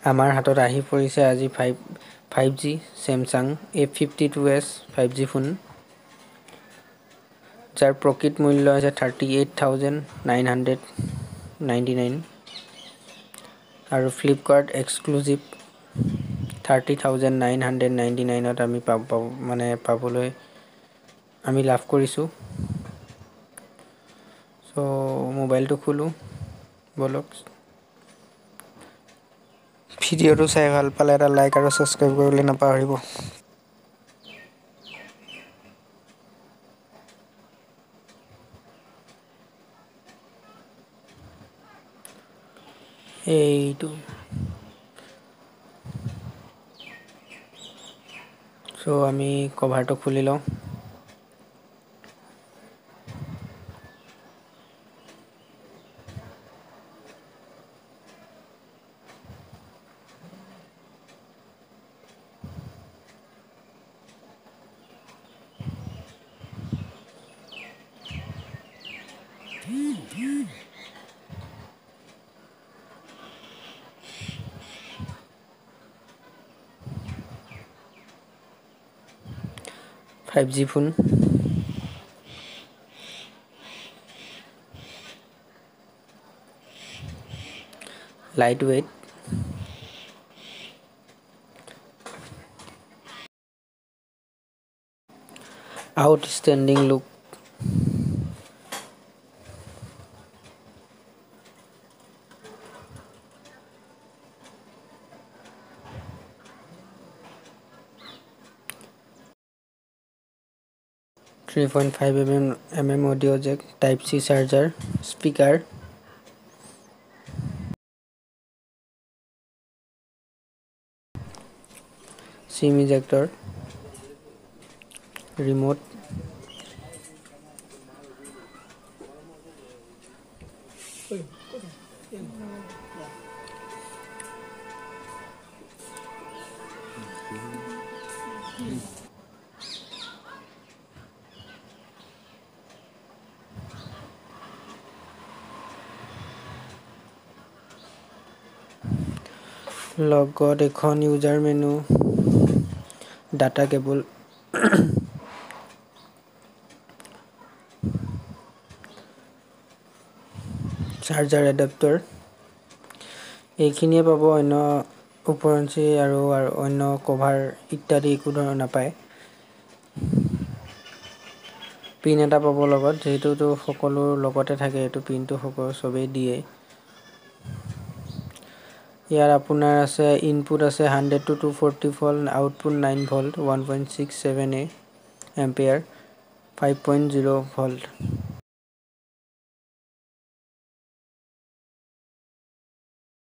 আমাৰ হাতত আহি পৰিছে আজি 5G Samsung A52S 5G phone যাৰ প্ৰকৃত মূল্য হৈছে 38,999 আৰু ফ্লিপকাৰ্ট এক্সক্লুসিভ 30,999 ত আমি পাবলৈ আমি লাভ কৰিছো সো মোবাইলটো খুলো বলক ভিডিওটো চাই ভাল পালে এটা লাইক আৰু সাবস্ক্ৰাইব কৰিবলৈ নাপাহৰিব এইটো সো আমি কভাৰটো খুলি লওঁ 5G phone light weight outstanding look 3.5mm audio jack type C charger speaker SIM ejector remote লগত এখন user menu data cable charger adapter এইখিনিয়ে পাব অন্য উপৰঞ্চি আৰু অন্য কভাৰ ইত্যাদি একো ধৰণৰ নাপায় পিন এটা পাব লগত যেহেতু সকলো লগতে থাকে এটো পিনটো সবেই দিয়ে ইয়াৰ আপোনাৰ আছে ইনপুট আছে 100 to 240 volt output 9 volt 1.67 ampere 5.0 volt